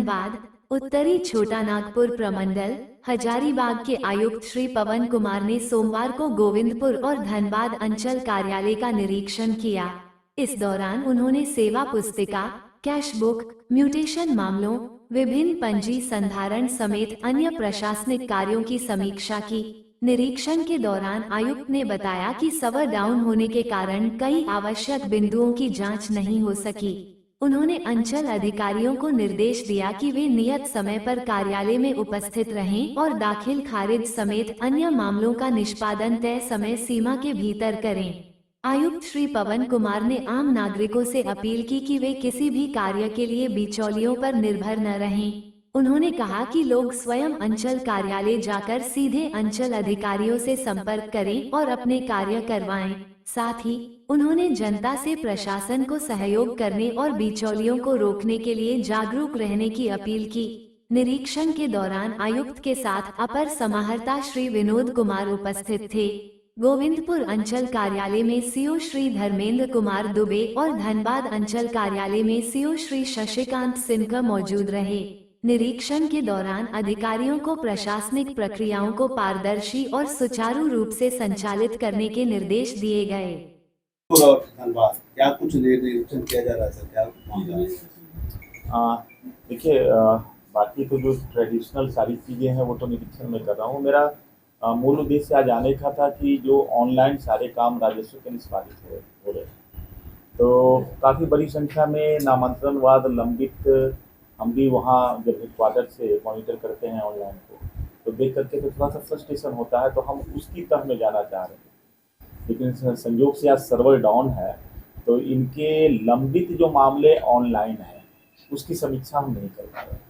धनबाद उत्तरी छोटा नागपुर प्रमंडल हजारीबाग के आयुक्त श्री पवन कुमार ने सोमवार को गोविंदपुर और धनबाद अंचल कार्यालय का निरीक्षण किया। इस दौरान उन्होंने सेवा पुस्तिका, कैश बुक, म्यूटेशन मामलों, विभिन्न पंजी संधारण समेत अन्य प्रशासनिक कार्यों की समीक्षा की। निरीक्षण के दौरान आयुक्त ने बताया कि सर्वर डाउन होने के कारण कई आवश्यक बिंदुओं की जांच नहीं हो सकी। उन्होंने अंचल अधिकारियों को निर्देश दिया कि वे नियत समय पर कार्यालय में उपस्थित रहें और दाखिल खारिज समेत अन्य मामलों का निष्पादन तय समय सीमा के भीतर करें। आयुक्त श्री पवन कुमार ने आम नागरिकों से अपील की कि वे किसी भी कार्य के लिए बिचौलियों पर निर्भर न रहें। उन्होंने कहा कि लोग स्वयं अंचल कार्यालय जाकर सीधे अंचल अधिकारियों से संपर्क करें और अपने कार्य करवाएं। साथ ही उन्होंने जनता से प्रशासन को सहयोग करने और बिचौलियों को रोकने के लिए जागरूक रहने की अपील की। निरीक्षण के दौरान आयुक्त के साथ अपर समाहर्ता श्री विनोद कुमार उपस्थित थे। गोविंदपुर अंचल कार्यालय में सीओ श्री धर्मेंद्र कुमार दुबे और धनबाद अंचल कार्यालय में सीओ श्री शशिकांत सिन्हा मौजूद रहे। निरीक्षण के दौरान अधिकारियों को प्रशासनिक प्रक्रियाओं को पारदर्शी और सुचारू रूप से संचालित करने के निर्देश दिए गए। धन्यवाद। क्या कुछ निरीक्षण किया जा रहा है सर, क्या मामला है? देखिए, बाकी तो जो ट्रेडिशनल सारी चीज़ें हैं वो तो निरीक्षण में कर रहा हूँ। मेरा मूल उद्देश्य आज आने का था कि जो ऑनलाइन सारे काम राजस्व के निष्पादित हो रहे, तो काफ़ी बड़ी संख्या में नामांतरणवाद लंबित हम भी वहाँ जब हेडक्वार्टर से मॉनिटर करते हैं ऑनलाइन को, तो देख करके तो थोड़ा सा फ्रस्ट्रेशन होता है, तो हम उसकी तह में जाना चाह रहे हैं। लेकिन संयोग से आज सर्वर डाउन है, तो इनके लंबित जो मामले ऑनलाइन हैं उसकी समीक्षा हम नहीं कर पा रहे हैं।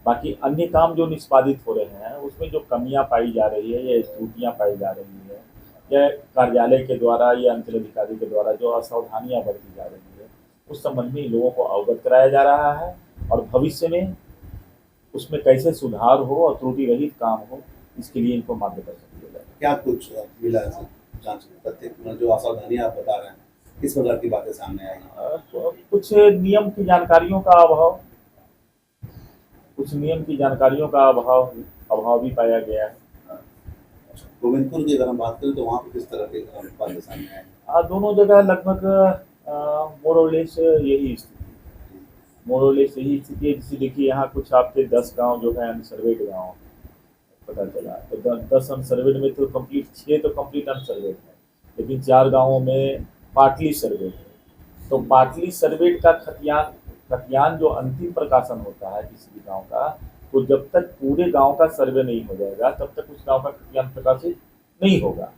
बाकी अन्य काम जो निष्पादित हो रहे हैं उसमें जो कमियां पाई जा रही है या त्रुटियां पाई जा रही है या कार्यालय के द्वारा या अंचल अधिकारी के द्वारा जो असावधानियां बरती जा रही है, उस संबंध में लोगों को अवगत कराया जा रहा है और भविष्य में उसमें कैसे सुधार हो और त्रुटि रहित काम हो, इसके लिए इनको मार्गदर्शन दिया जाए। क्या कुछ मिला जांच तथ्य जो असावधानियां आप बता रहे हैं, किस प्रकार की बातें सामने आई? तो कुछ नियम की जानकारियों का अभाव, भी पाया गया है। गोविंदपुर की अगर हम बात करें तो वहाँ पर किस तरह की बातें सामने आई? दोनों जगह लगभग मोरलेस यही स्थिति है। जैसे देखिए, यहाँ कुछ आपके 10 गांव जो है अनसर्वेड गांव पता चला, तो 10 अनसर्वेड में तो कंप्लीट 6 तो कंप्लीट अनसर्वेड है, लेकिन 4 गांवों में पार्टली सर्वेड है। तो पार्टली सर्वेड का खतियान जो अंतिम प्रकाशन होता है किसी भी गांव का, तो जब तक पूरे गांव का सर्वे नहीं हो जाएगा तब तक उस गांव का खतियान प्रकाशित नहीं होगा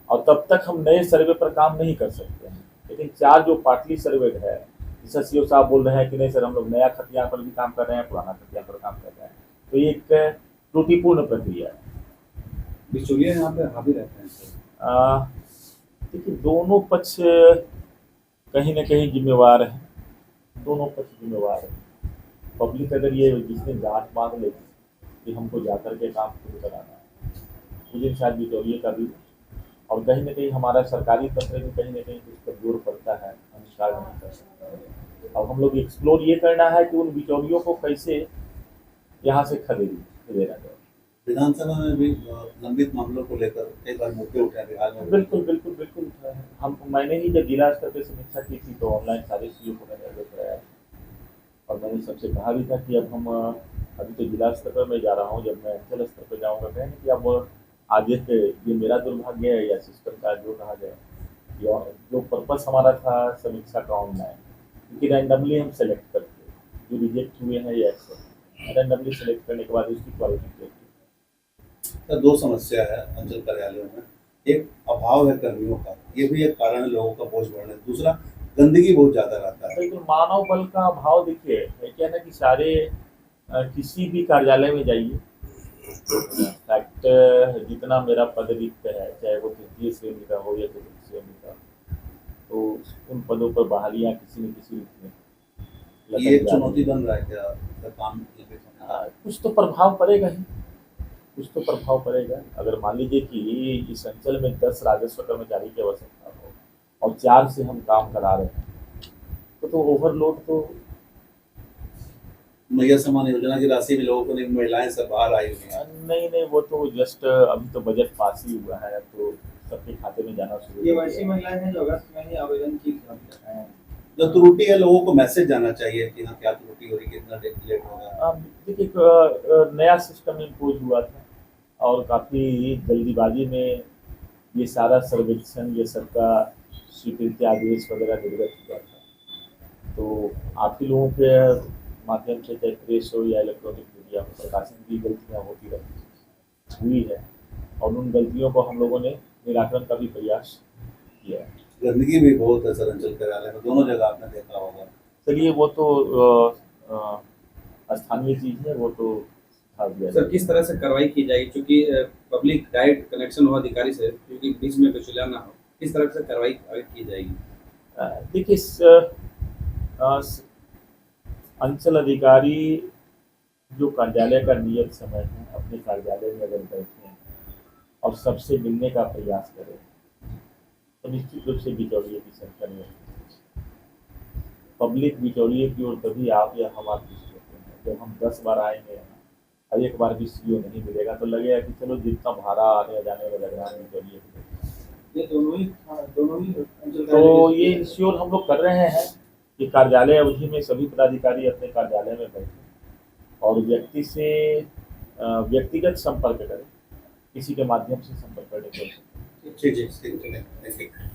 और तब तक हम नए सर्वे पर काम नहीं कर सकते हैं। लेकिन 4 जो पार्टली सर्वेड है, जैसा सीओ साहब बोल रहे हैं कि नहीं सर हम लोग नया खतियान पर भी काम कर रहे हैं, पुराना खतियान पर काम कर रहे हैं, तो ये एक त्रुटिपूर्ण प्रक्रिया है। बिचौलिए यहाँ पे हावी रहते हैं। देखिए, दोनों पक्ष कहीं ना कहीं जिम्मेवार है, पब्लिक अगर ये जिसने जांच मांग लेगी कि हमको जाकर के काम शुरू कराना है, मुझे शायद बिचौलिए का भी, और कहीं ना कहीं हमारा सरकारी तंत्र में कहीं ना कहीं उस पर जोर पड़ता है, अनुसार नहीं कर सकते। अब हम लोग एक्सप्लोर ये करना है कि उन बिचौलियों को कैसे यहाँ से खदेड़ा जाए। विधानसभा में भी लंबित मामलों को लेकर कई बार मुद्दे उठाए बिहार में। बिल्कुल उठाए हैं। मैंने ही जब जिला स्तर पर समीक्षा की थी तो ऑनलाइन सारे सीओ को मैंने अवगत कराया और मैंने सबसे कहा भी था कि अब हम अभी तो जिला स्तर पर मैं जा रहा हूँ, जब मैं अंचल स्तर पर जाऊँगा कहें कि अब आगे ये मेरा दुर्भाग्य है या सिस्टम का जो कहा जाए, या जो पर्पस हमारा था समीक्षा का ऑनलाइन, क्योंकि रैंडमली हम सेलेक्ट करते जो रिजेक्ट हुए हैं या एक्सेप्ट, रैंडमली सेलेक्ट करने के बाद उसकी क्वालिटी देखते। तो 2 समस्या है अंचल कार्यालयों में, एक अभाव है कर्मियों का, ये भी एक कारण है लोगों का बोझ बढ़ने, दूसरा गंदगी बहुत ज्यादा रहता है। लेकिन मानव बल का अभाव देखिए है क्या ना कि सारे किसी भी कार्यालय में जाइए, फैक्ट जितना मेरा पद रिक्त है, चाहे वो तृतीय श्रेणी का हो या चतुर्थ श्रेणी का, तो उन पदों पर बहालियाँ किसी न किसी रूप में ये एक चुनौती बन रहा है क्या काम? कुछ तो प्रभाव पड़ेगा। अगर मान लीजिए कि इस अंचल में 10 राजस्व कर्मचारी की आवश्यकता हो और 4 से हम काम करा रहे हैं, तो ओवरलोड तो मैया सम्मान योजना की राशि भी लोगों को नहीं, महिलाएं सब बाहर आई हुई हैं। नहीं नहीं, वो तो जस्ट अभी तो बजट पास ही हुआ है, तो सबके खाते में जाना शुरू ये हो वैसी गया। महिलाएं हैं जो अगस्त में ही आवेदन की थी। जो त्रुटि है लोगों को मैसेज जाना चाहिए कि हाँ क्या त्रुटि हो रही, कितना लेट होगा। देखिए, एक नया सिस्टम इम्पोज हुआ था और काफ़ी जल्दीबाजी में ये सारा सर्वेक्षण, ये सबका स्वीकृति आदेश वगैरह निर्गत हुआ था। तो आप ही लोगों के माध्यम से, चाहे प्रेस हो या इलेक्ट्रॉनिक मीडिया हो, प्रकाशन की गलतियाँ होती रहती हुई है, और उन गलतियों को हम लोगों ने निराकरण का भी प्रयास किया है। गंदगी भी बहुत है सर अंचल कार्यालय में, दोनों जगह आपने देखा होगा। चलिए, वो तो स्थानीय चीज़ है, वो तो हटा दिया सर जाए। किस तरह से कार्रवाई की जाएगी, क्योंकि पब्लिक डायरेक्ट कनेक्शन हो अधिकारी से, क्योंकि बीच में विचुला ना हो, किस तरह से कार्रवाई की जाएगी? देखिए, अंचल अधिकारी जो कार्यालय का नियत समय है, अपने कार्यालय में अगर बैठे हैं और सबसे मिलने का प्रयास करें, तो निश्चित रूप से बिचौलिए की संख्या नहीं होती। पब्लिक बिचौलिए की ओर तभी आप या हम आकृष्ट होते हैं जब हम 10 बार आएंगे और एक बार भी सीओ नहीं मिलेगा, तो लगेगा कि चलो जितना भाड़ा आने जाने में लग रहा है बिचौलिए को। ये दोनों ही अंचल तो कार्यालय ये इंश्योर हम लोग कर रहे हैं कि कार्यालय अवधि में सभी पदाधिकारी अपने कार्यालय में बैठें और व्यक्ति से व्यक्तिगत संपर्क करें, किसी के माध्यम से संपर्क करने की आवश्यकता है। ठीक है, ठीक है, ठीक है।